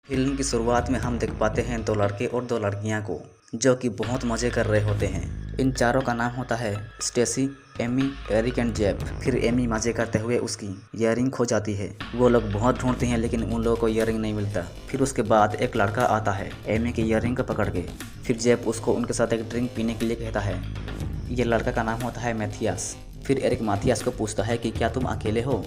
Film की शुरुआत में हम देख पाते हैं दो लड़के और दो लड़कियां को जो कि बहुत मज़े कर रहे होते हैं। इन चारों का नाम होता है Stacy, Amy, Eric and Jeff. फिर एमी मज़े करते हुए उसकी ईयरिंग खो जाती है। वो लोग बहुत ढूंढते हैं लेकिन उन लोगों को ईयरिंग नहीं मिलता। फिर उसके बाद एक लड़का आता है एमी की ईयरिंग को पकड़ के। फिर जेफ उसको उनके साथ एक ड्रिंक पीने के लिए कहता है। ये लड़का का नाम होता है मैथियास। फिर एरिक माथियास को पूछता है कि क्या तुम अकेले हो।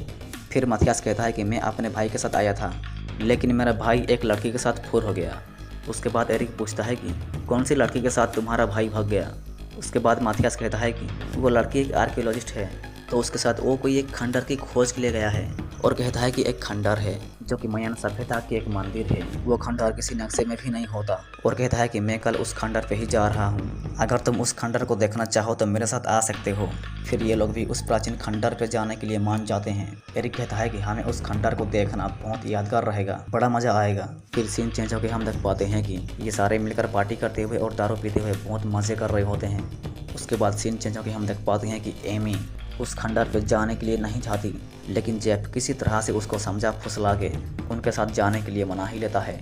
फिर माथियास कहता है कि मैं अपने भाई के साथ आया था लेकिन मेरा भाई एक लड़की के साथ फूर हो गया। उसके बाद एरिक पूछता है कि कौन सी लड़की के साथ तुम्हारा भाई भाग गया। उसके बाद माथियास कहता है कि वो लड़की एक आर्कियोलॉजिस्ट है तो उसके साथ वो कोई एक खंडर की खोज के लिए गया है और कहता है कि एक खंडर है जो कि मयान सभ्यता की एक मंदिर है। वो खंडर किसी नक्शे में भी नहीं होता और कहता है कि मैं कल उस खंडर पे ही जा रहा हूँ। अगर तुम उस खंडर को देखना चाहो तो मेरे साथ आ सकते हो। फिर ये लोग भी उस प्राचीन खंडर पे जाने के लिए मान जाते हैं। एरिक कहता है कि हमें उस खंडर को देखना बहुत यादगार रहेगा, बड़ा मजा आएगा। फिर सीन चेंज होकर हम देख पाते हैं कि ये सारे मिलकर पार्टी करते हुए और दारू पीते हुए बहुत मजे कर रहे होते हैं। उसके बाद सीन चेंज होकर हम देख पाते हैं कि एमी उस खंडर पे जाने के लिए नहीं चाहती लेकिन जेफ किसी तरह से उसको समझा फुसला के उनके साथ जाने के लिए मना ही लेता है।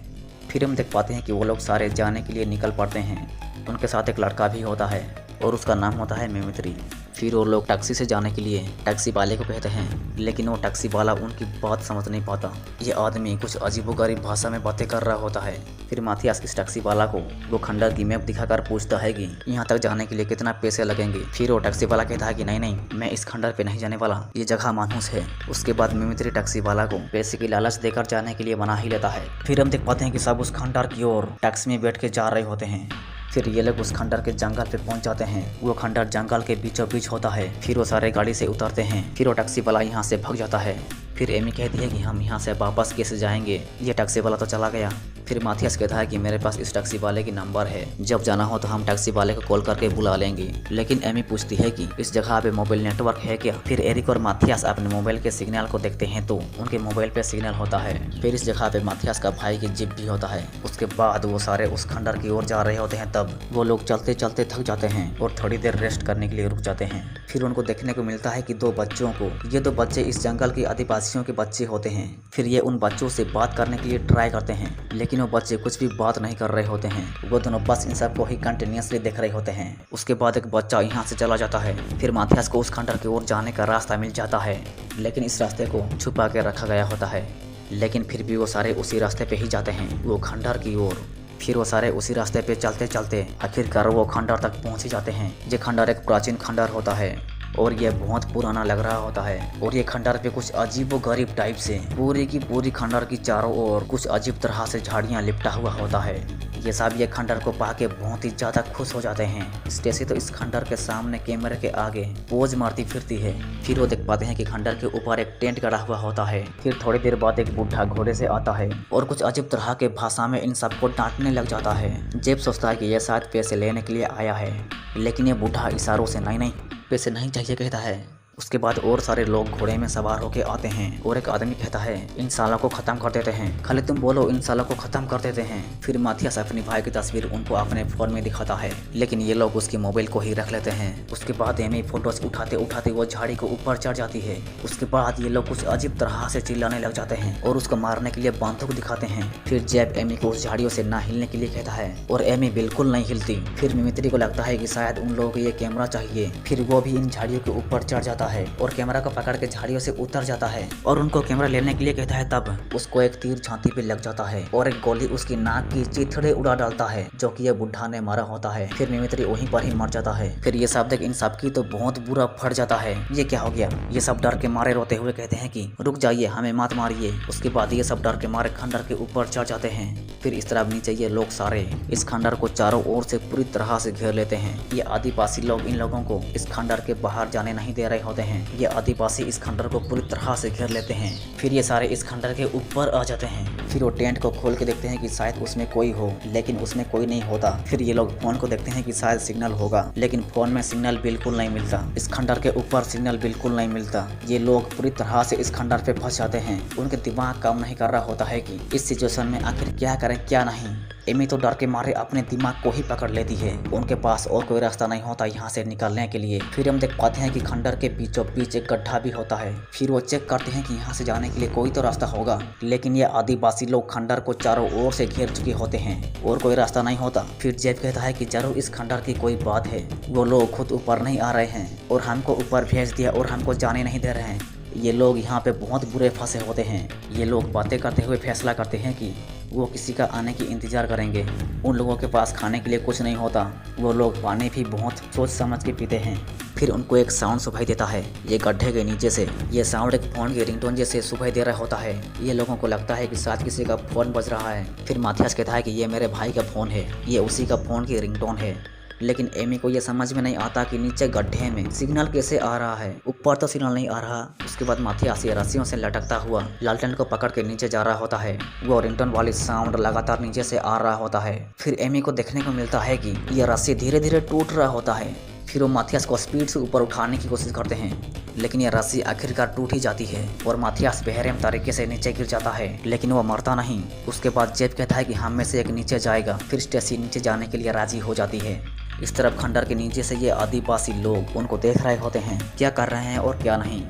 फिर हम देख पाते हैं कि वो लोग सारे जाने के लिए निकल पड़ते हैं। उनके साथ एक लड़का भी होता है और उसका नाम होता है मिमित्री। फिर वो लोग टैक्सी से जाने के लिए टैक्सी वाले को कहते हैं लेकिन वो टैक्सी वाला उनकी बात समझ नहीं पाता। ये आदमी कुछ अजीबोगरीब भाषा में बातें कर रहा होता है। फिर माथियास इस टैक्सी वाला को वो खंडर की मैप दिखाकर पूछता है कि यहाँ तक जाने के लिए कितना पैसे लगेंगे। फिर वो टैक्सी वाला कहता है कि नहीं नहीं, मैं इस खंडर पे नहीं जाने वाला, ये जगह मानूस है। उसके बाद मिमित्री टैक्सी वाला को पैसे की लालच देकर जाने के लिए मना ही लेता है। फिर हम देख पाते हैं कि सब उस खंडर की ओर टैक्सी में बैठ के जा रहे होते हैं। फिर ये लोग उस खंडर के जंगल पे पहुंच जाते हैं। वो खंडर जंगल के बीचों बीच होता है। फिर वो सारे गाड़ी से उतरते हैं। फिर वो टैक्सी वाला यहाँ से भाग जाता है। फिर एमी कहती है कि हम यहाँ से वापस कैसे जाएंगे, ये टैक्सी वाला तो चला गया। फिर माथियास कहता है कि मेरे पास इस टैक्सी वाले की नंबर है, जब जाना हो तो हम टैक्सी वाले को कॉल करके बुला लेंगे। लेकिन एमी पूछती है कि इस जगह पे मोबाइल नेटवर्क है क्या। फिर एरिक और माथियास अपने मोबाइल के सिग्नल को देखते हैं तो उनके मोबाइल पे सिग्नल होता है। फिर इस जगह पे माथियास का भाई की जीप भी होता है। उसके बाद वो सारे उस खंडर की ओर जा रहे होते हैं। तब वो लोग चलते चलते थक जाते हैं और थोड़ी देर रेस्ट करने के लिए रुक जाते हैं। फिर उनको देखने को मिलता है कि दो बच्चों को, ये दो बच्चे इस जंगल के आदिवासियों के बच्चे होते हैं। फिर ये उन बच्चों से बात करने के लिए ट्राई करते हैं लेकिन वो बच्चे कुछ भी बात नहीं कर रहे होते हैं। वो दोनों बस इन सबको ही कंटिन्यूसली देख रहे होते हैं। उसके बाद एक बच्चा यहाँ से चला जाता है। फिर माथियास को उस खंडर की ओर जाने का रास्ता मिल जाता है लेकिन इस रास्ते को छुपा के रखा गया होता है। लेकिन फिर भी वो सारे उसी रास्ते पे ही जाते हैं, वो खंडर की ओर। फिर वो सारे उसी रास्ते पे चलते चलते आखिरकार वो खंडर तक पहुंच ही जाते हैं। ये खंडर एक प्राचीन खंडर होता है और ये बहुत पुराना लग रहा होता है। और ये खंडर पे कुछ अजीबोगरीब टाइप से पूरी की पूरी खंडर की चारों ओर कुछ अजीब तरह से झाड़ियाँ लिपटा हुआ होता है। ये सब ये खंडर को पाके बहुत ही ज्यादा खुश हो जाते हैं। स्टेसी तो इस खंडर के सामने कैमरे के आगे पोज मारती फिरती है। फिर वो देख पाते हैं कि खंडर के ऊपर एक टेंट गड़ा हुआ होता है। फिर थोड़ी देर बाद एक बूढ़ा घोड़े से आता है और कुछ अजीब तरह के भाषा में इन सबको डांटने लग जाता है। जेब सोचता है कि यह शायद पैसे लेने के लिए आया है लेकिन ये बूढ़ा इशारों से नहीं नहीं, पैसे नहीं चाहिए कहता है। उसके बाद और सारे लोग घोड़े में सवार होके आते हैं और एक आदमी कहता है इन सालों को खत्म कर देते हैं, खाली तुम बोलो इन सालों को खत्म कर देते हैं। फिर माथियास अपने भाई की तस्वीर उनको अपने फोन में दिखाता है लेकिन ये लोग उसके मोबाइल को ही रख लेते हैं। उसके बाद एमी फोटोज उठाते उठाते वो झाड़ी को ऊपर चढ़ जाती है। उसके बाद ये लोग कुछ अजीब तरह से चिल्लाने लग जाते हैं और उसको मारने के लिए बंदूक दिखाते हैं। फिर जेब एमी को उस झाड़ियों से ना हिलने के लिए कहता है और एमी बिल्कुल नहीं हिलती। फिर मिमित्री को लगता है कि शायद उन लोगों को ये कैमरा चाहिए। फिर वो भी इन झाड़ियों के ऊपर चढ़ जाता है और कैमरा को पकड़ के झाड़ियों से उतर जाता है और उनको कैमरा लेने के लिए कहता है। तब उसको एक तीर छाती पे लग जाता है और एक गोली उसकी नाक की चिथड़े उड़ा डालता है जो कि ये बुढ़ा ने मारा होता है। फिर मिमित्री वहीं पर ही मर जाता है। फिर ये सब देख इन सब की तो बहुत बुरा फट जाता है, ये क्या हो गया। ये सब डर के मारे रोते हुए कहते हैं कि रुक जाइए, हमें मत मारिए। उसके बाद ये सब डर के मारे खंडर के ऊपर चढ़ जाते हैं। फिर इस तरह नीचे ये लोग सारे इस खंडर को चारों ओर से पूरी तरह से घेर लेते हैं। ये आदिवासी लोग इन लोगों को इस खंडर के बाहर जाने नहीं दे रहे होते हैं। ये आदिवासी इस खंडर को पूरी तरह से घेर लेते हैं। फिर ये सारे इस खंडर के ऊपर आ जाते हैं। फिर वो टेंट को खोल के देखते हैं कि शायद उसमें कोई हो लेकिन उसमें कोई नहीं होता। फिर ये लोग फोन को देखते हैं कि शायद सिग्नल होगा लेकिन फोन में सिग्नल बिल्कुल नहीं मिलता। इस खंडर के ऊपर सिग्नल बिल्कुल नहीं मिलता। ये लोग पूरी तरह से इस खंडर पे फंस जाते हैं। उनके दिमाग काम नहीं कर रहा होता है कि इस सिचुएशन में आखिर क्या करें क्या नहीं। एमी तो डर के मारे अपने दिमाग को ही पकड़ लेती है। उनके पास और कोई रास्ता नहीं होता यहाँ से निकलने के लिए। फिर हम देख पाते हैं कि खंडर के बीचों बीच एक गड्ढा भी होता है। फिर वो चेक करते हैं कि यहाँ से जाने के लिए कोई तो रास्ता होगा, लेकिन ये आदिवासी लोग खंडर को चारों ओर से घेर चुके होते हैं और कोई रास्ता नहीं होता। फिर जेब कहता है कि जरूर इस खंडर की कोई बात है, वो लोग खुद ऊपर नहीं आ रहे हैं और हमको ऊपर भेज दिया और हमको जाने नहीं दे रहे हैं। ये लोग यहाँ पे बहुत बुरे फंसे होते हैं। ये लोग बातें करते हुए फैसला करते हैं कि वो किसी का आने की इंतज़ार करेंगे। उन लोगों के पास खाने के लिए कुछ नहीं होता। वो लोग पानी भी बहुत सोच समझ के पीते हैं। फिर उनको एक साउंड सुनाई देता है ये गड्ढे के नीचे से। ये साउंड एक फ़ोन की रिंगटोन जैसे सुनाई दे रहा होता है। ये लोगों को लगता है कि शायद किसी का फ़ोन बज रहा है। फिर माथियास कहता है कि ये मेरे भाई का फ़ोन है, ये उसी का फ़ोन की रिंगटोन है। लेकिन एमी को ये समझ में नहीं आता कि नीचे गड्ढे में सिग्नल कैसे आ रहा है। ऊपर तो सिग्नल नहीं आ रहा। उसके बाद माथियास ये रस्सियों से लटकता हुआ लालटेन को पकड़ के नीचे जा रहा होता है। वो रिंगटोन वाली साउंड लगातार नीचे से आ रहा होता है। फिर एमी को देखने को मिलता है कि यह रस्सी धीरे धीरे टूट रहा होता है। फिर वो माथियास को स्पीड से ऊपर उठाने की कोशिश करते हैं, लेकिन यह रस्सी आखिरकार टूट ही जाती है और माथियास बेरहम तरीके से नीचे गिर जाता है, लेकिन वो मरता नहीं। उसके बाद जेब कहता है कि हम में से एक नीचे जाएगा। फिर स्टेसी नीचे जाने के लिए राजी हो जाती है। इस तरफ खंडर के नीचे से ये आदिवासी लोग उनको देख रहे होते हैं, क्या कर रहे हैं और क्या नहीं।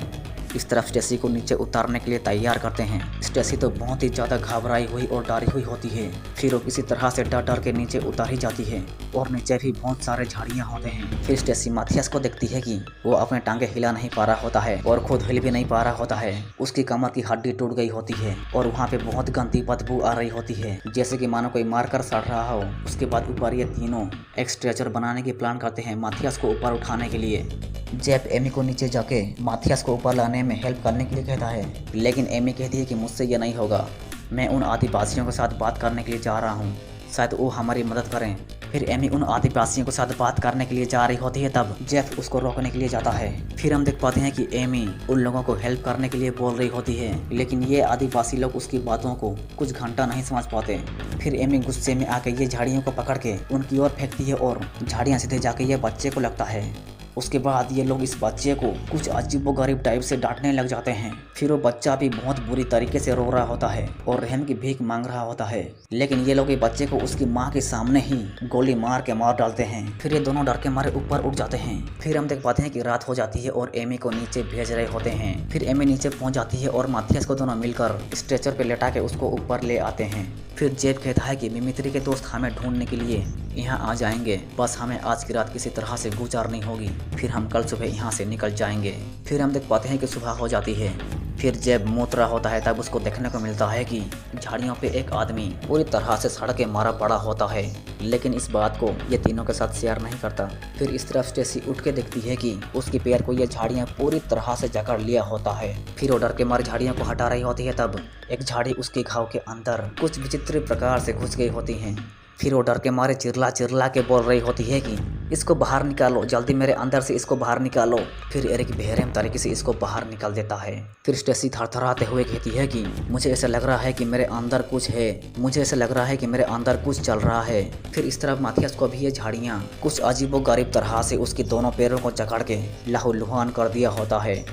इस तरफ स्टेसी को नीचे उतारने के लिए तैयार करते हैं। स्टेसी तो बहुत ही ज़्यादा घबराई हुई और डरी हुई होती है। फिर वो किसी तरह से डर डर के नीचे उतारी जाती है और नीचे भी बहुत सारे झाड़ियाँ होते हैं। फिर स्टेसी माथियास को देखती है कि वो अपने टांगे हिला नहीं पा रहा होता है और खुद हिल भी नहीं पा रहा होता है। उसकी कमर की हड्डी टूट गई होती है और वहाँ पे बहुत गंदी बदबू आ रही होती है, जैसे कि मानो कोई मार कर सड़ रहा हो। उसके बाद ऊपर ये तीनों एक स्ट्रेचर बनाने की प्लान करते हैं माथियास को ऊपर उठाने के लिए। जेब एमी को नीचे जाके माथियास को ऊपर लाने में हेल्प करने के लिए कहता है, लेकिन एमी कहती है कि मुझसे ये नहीं होगा। मैं उन आदिवासियों के साथ बात करने के लिए जा रहा हूँ, शायद वो हमारी मदद करें। फिर एमी उन आदिवासियों के साथ बात करने के लिए जा रही होती है, तब जेफ उसको रोकने के लिए जाता है। फिर हम देख पाते हैं कि एमी उन लोगों को हेल्प करने के लिए बोल रही होती है, लेकिन ये आदिवासी लोग उसकी बातों को कुछ घंटा नहीं समझ पाते। फिर एमी गुस्से में आके ये झाड़ियों को पकड़ के उनकी ओर फेंकती है और झाड़ियाँ सीधे जाके ये बच्चे को लगता है। उसके बाद ये लोग इस बच्चे को कुछ अजीबोगरीब टाइप से डांटने लग जाते हैं। फिर वो बच्चा भी बहुत बुरी तरीके से रो रहा होता है और रहम की भीख मांग रहा होता है, लेकिन ये लोग ये बच्चे को उसकी माँ के सामने ही गोली मार के मार डालते हैं। फिर ये दोनों डर के मारे ऊपर उठ जाते हैं। फिर हम देख पाते हैं कि रात हो जाती है और एमी को नीचे भेज रहे होते हैं। फिर एमी नीचे पहुंच जाती है और माथियास को दोनों मिलकर स्ट्रेचर पे लेटा के उसको ऊपर ले आते हैं। फिर जेब कहता है कि मिमित्री के दोस्त हमें ढूंढने के लिए यहाँ आ जाएंगे, बस हमें आज की रात किसी तरह से गुजारनी होगी, फिर हम कल सुबह यहाँ से निकल जाएंगे। फिर हम देख पाते हैं कि सुबह हो जाती है। फिर जब मूत रहा होता है तब उसको देखने को मिलता है कि झाड़ियों पे एक आदमी पूरी तरह से सड़ के मारा पड़ा होता है, लेकिन इस बात को ये तीनों के साथ शेयर नहीं करता। फिर इस तरफ स्टेसी उठ के देखती है कि उसके पैर को ये झाड़ियाँ पूरी तरह से जकड़ लिया होता है। फिर वो डर के मारे झाड़ियों को हटा रही होती है, तब एक झाड़ी उसके घाव के अंदर कुछ विचित्र प्रकार से घुस गई होती है। फिर वो डर के मारे चिल्ला चिल्ला के बोल रही होती है कि इसको बाहर निकालो, जल्दी मेरे अंदर से इसको बाहर निकालो। फिर एरिक बेरहम तरीके से इसको बाहर निकाल देता है। फिर स्टेसी थरथराते हुए कहती है कि मुझे ऐसा लग रहा है कि मेरे अंदर कुछ है, मुझे ऐसा लग रहा है कि मेरे अंदर कुछ चल रहा है। फिर इस तरफ माथियास को भी ये झाड़ियाँ कुछ अजीबोगरीब तरह से उसके दोनों पैरों को जकड़ के लहूलुहान कर दिया होता है।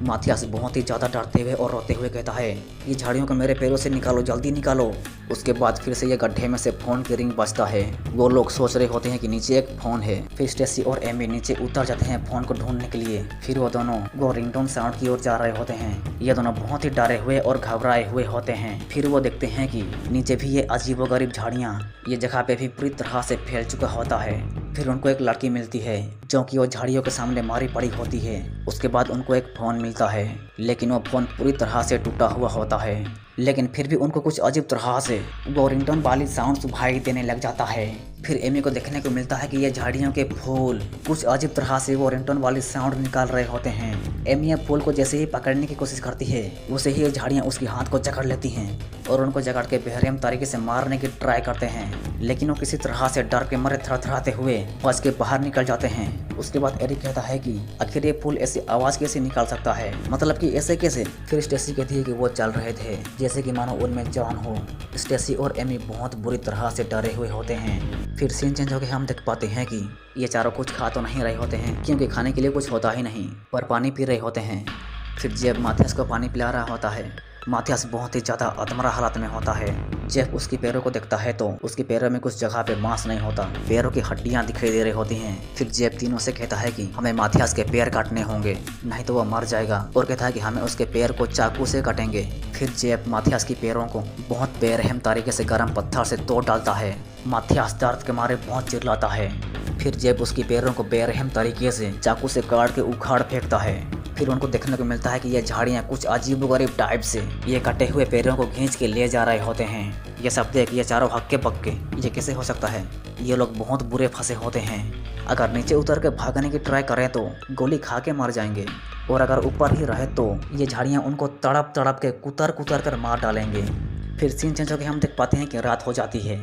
माथियास बहुत ही ज़्यादा डरते हुए और रोते हुए कहता है ये झाड़ियों को मेरे पैरों से निकालो, जल्दी निकालो। उसके बाद फिर से ये गड्ढे में से फ़ोन की रिंग बजता है। वो लोग सोच रहे होते हैं कि नीचे एक फ़ोन है। फिर स्टेसी और एमी नीचे उतर जाते हैं फ़ोन को ढूंढने के लिए। फिर वो दोनों वो रिंगटोन साउंड की ओर जा रहे होते हैं। ये दोनों बहुत ही डरे हुए और घबराए हुए होते हैं। फिर वो देखते हैं कि नीचे भी ये अजीबोगरीब झाड़ियाँ ये जगह पे भी पूरी तरह से फैल चुका होता है। फिर उनको एक लड़की मिलती है जो कि वो झाड़ियों के सामने मारी पड़ी होती है। उसके बाद उनको एक फ़ोन मिलता है, लेकिन वो फ़ोन पूरी तरह से टूटा हुआ होता है। लेकिन फिर भी उनको कुछ अजीब तरह से वो रिंगटोन वाली साउंड सुनाई देने लग जाता है। फिर एमी को देखने को मिलता है कि ये झाड़ियों के फूल कुछ अजीब तरह से वो रिंगटोन वाली साउंड निकाल रहे होते हैं। एमी ये फूल को जैसे ही पकड़ने की कोशिश करती है, वैसे ही ये झाड़ियाँ उसके हाथ को जकड़ लेती हैं और उनको जकड़ के बेरहम तरीके से मारने की ट्राई करते हैं, लेकिन वो किसी तरह से डर के मारे थरथराते हुए बच के बाहर निकल जाते हैं। उसके बाद एरिक कहता है कि आखिर ये फूल ऐसी आवाज़ कैसे निकाल सकता है, मतलब कि ऐसे कैसे। फिर स्टेसी कहती है कि वो चल रहे थे जैसे कि मानो उनमें जान हो। स्टेसी और एमी बहुत बुरी तरह से डरे हुए होते हैं। फिर सीन चेंज होकर हम देख पाते हैं कि ये चारों कुछ खा तो नहीं रहे होते हैं, क्योंकि खाने के लिए कुछ होता ही नहीं, पर पानी पी रहे होते हैं। फिर जब माथियास को पानी पिला रहा होता है, माथियास बहुत ही ज़्यादा अधमरा हालत में होता है। जेफ उसकी पैरों को देखता है तो उसके पैरों में कुछ जगह पे मांस नहीं होता, पैरों की हड्डियां दिखाई दे रही होती हैं। फिर जेफ तीनों से कहता है कि हमें माथियास के पैर काटने होंगे, नहीं तो वह मर जाएगा, और कहता है कि हमें उसके पैर को चाकू से काटेंगे। फिर जेफ माथियास की पैरों को बहुत बेरहम तरीके से गर्म पत्थर से तोड़ डालता है। माथियास दर्द के मारे बहुत चिल्लाता है। फिर जेफ उसकी पैरों को बेरहम तरीके से चाकू से काट के उखाड़ फेंकता है। फिर उनको देखने को मिलता है कि ये झाड़ियाँ कुछ अजीबोगरीब टाइप से ये कटे हुए पैरों को खींच के ले जा रहे होते हैं। ये सब देख ये चारों हक्के बक्के, ये कैसे हो सकता है, ये लोग बहुत बुरे फंसे होते हैं। अगर नीचे उतर के भागने की ट्राई करें तो गोली खा के मर जाएंगे, और अगर ऊपर ही रहे तो ये झाड़ियाँ उनको तड़प तड़प के कुतर कुतर कर मार डालेंगे। फिर सीन चेंज होकर हम देख पाते हैं कि रात हो जाती है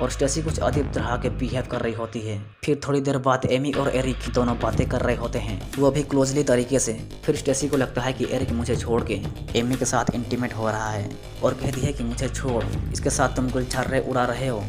और स्टेसी कुछ अजीब तरह के बिहेव कर रही होती है। फिर थोड़ी देर बाद एमी और एरिक दोनों बातें कर रहे होते हैं, वो भी क्लोजली तरीके से। फिर स्टेसी को लगता है कि एरिक मुझे छोड़ के एमी के साथ इंटीमेट हो रहा है और कहती है कि मुझे छोड़, इसके साथ तुम गुलछर्रे उड़ा रहे हो।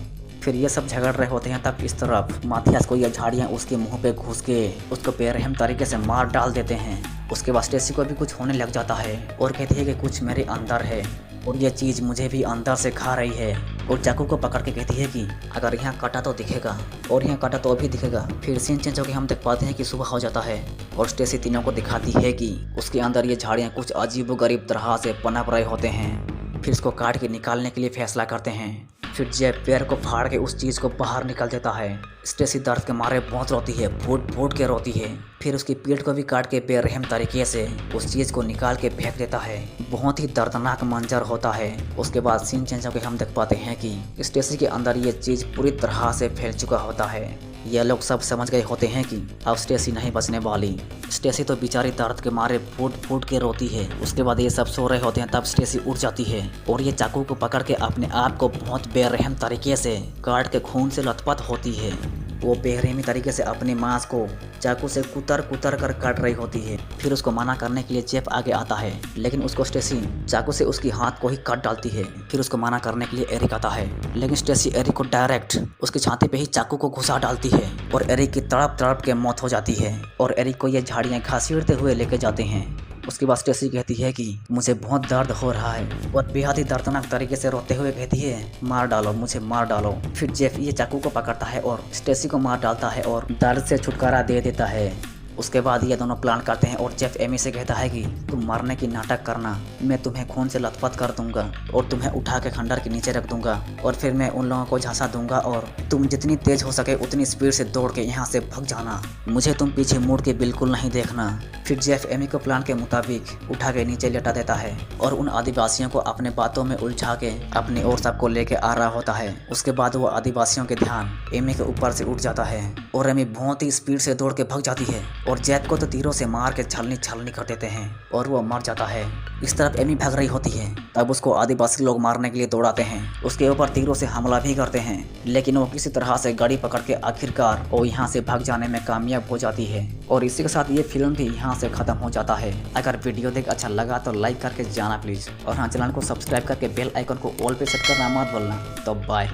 फिर ये सब झगड़ रहे होते हैं, तब इस तरफ माथियास को ये झाड़ियाँ उसके मुंह पे घुस के उसको बेरहम तरीके से मार डाल देते हैं। उसके बाद स्टेसी को भी कुछ होने लग जाता है और कहती है कि कुछ मेरे अंदर है और ये चीज़ मुझे भी अंदर से खा रही है, और चाकू को पकड़ के कहती है कि अगर यहाँ काटा तो दिखेगा और यहाँ काटा तो भी दिखेगा। फिर सीन चेंज होकर हम देख पाते हैं कि सुबह हो जाता है और स्टेसी तीनों को दिखाती है कि उसके अंदर ये झाड़ियाँ कुछ अजीबोगरीब तरह से पनप रहे होते हैं। फिर इसको काट के निकालने के लिए फैसला करते हैं। फिर जेफ पैर को फाड़ के उस चीज़ को बाहर निकाल देता है। स्टेसी दर्द के मारे बहुत रोती है, फूट फूट के रोती है। फिर उसकी पीठ को भी काट के बेरहम तरीके से उस चीज़ को निकाल के फेंक देता है। बहुत ही दर्दनाक मंजर होता है। उसके बाद सीन चेंज होकर हम देख पाते हैं कि स्टेसी के अंदर ये चीज़ पूरी तरह से फैल चुका होता है। ये लोग सब समझ गए होते हैं कि अब स्टेसी नहीं बचने वाली। स्टेसी तो बेचारी दर्द के मारे फूट फूट के रोती है। उसके बाद ये सब सो रहे होते हैं, तब स्टेसी उठ जाती है और ये चाकू को पकड़ के अपने आप को बहुत बेरहम तरीके से काट के खून से लथपथ होती है। वो बेरहमी तरीके से अपने मांस को चाकू से कुतर कुतर कर काट रही होती है। फिर उसको मना करने के लिए जेफ आगे आता है, लेकिन उसको स्टेसी चाकू से उसकी हाथ को ही काट डालती है। फिर उसको मना करने के लिए एरिक आता है, लेकिन स्टेसी एरिक को डायरेक्ट उसकी छाती पे ही चाकू को घुसा डालती है और एरिक की तड़प तड़प के मौत हो जाती है और एरिक को ये झाड़ियाँ घसीटते हुए लेके जाते हैं। उसके बाद स्टेसी कहती है कि मुझे बहुत दर्द हो रहा है और बेहद ही दर्दनाक तरीके से रोते हुए कहती है मार डालो, मुझे मार डालो। फिर जेफ ये चाकू को पकड़ता है और स्टेसी को मार डालता है और दर्द से छुटकारा दे देता है। उसके बाद ये दोनों प्लान करते हैं और जेफ एमी से कहता है कि तुम मरने की नाटक करना, मैं तुम्हें खून से लथपथ कर दूंगा और तुम्हें उठा के खंडर के नीचे रख दूंगा और फिर मैं उन लोगों को झांसा दूंगा और तुम जितनी तेज हो सके उतनी स्पीड से दौड़ के यहाँ से भाग जाना, मुझे तुम पीछे मुड़ के बिल्कुल नहीं देखना। फिर जेफ एमी को प्लान के मुताबिक उठा के नीचे लेटा देता है और उन आदिवासियों को अपने बातों में उलझा के अपनी ओर सबको लेके आ रहा होता है। उसके बाद वो आदिवासियों के ध्यान एमी के ऊपर से उठ जाता है और एमी बहुत ही स्पीड से दौड़ के भाग जाती है और जेफ को तो तीरों से मार के छलनी छलनी कर देते हैं और वो मर जाता है। इस तरफ एमी भाग रही होती है, तब उसको आदिवासी लोग मारने के लिए दौड़ाते हैं, उसके ऊपर तीरों से हमला भी करते हैं, लेकिन वो किसी तरह से गाड़ी पकड़ के आखिरकार वो यहाँ से भाग जाने में कामयाब हो जाती है। और इसी के साथ ये फिल्म भी यहाँ से खत्म हो जाता है। अगर वीडियो देख अच्छा लगा तो लाइक करके जाना प्लीज, और हाँ चैनल को सब्सक्राइब करके बेल आइकन को ऑल पे सेट करना मत भूलना। तो बाय।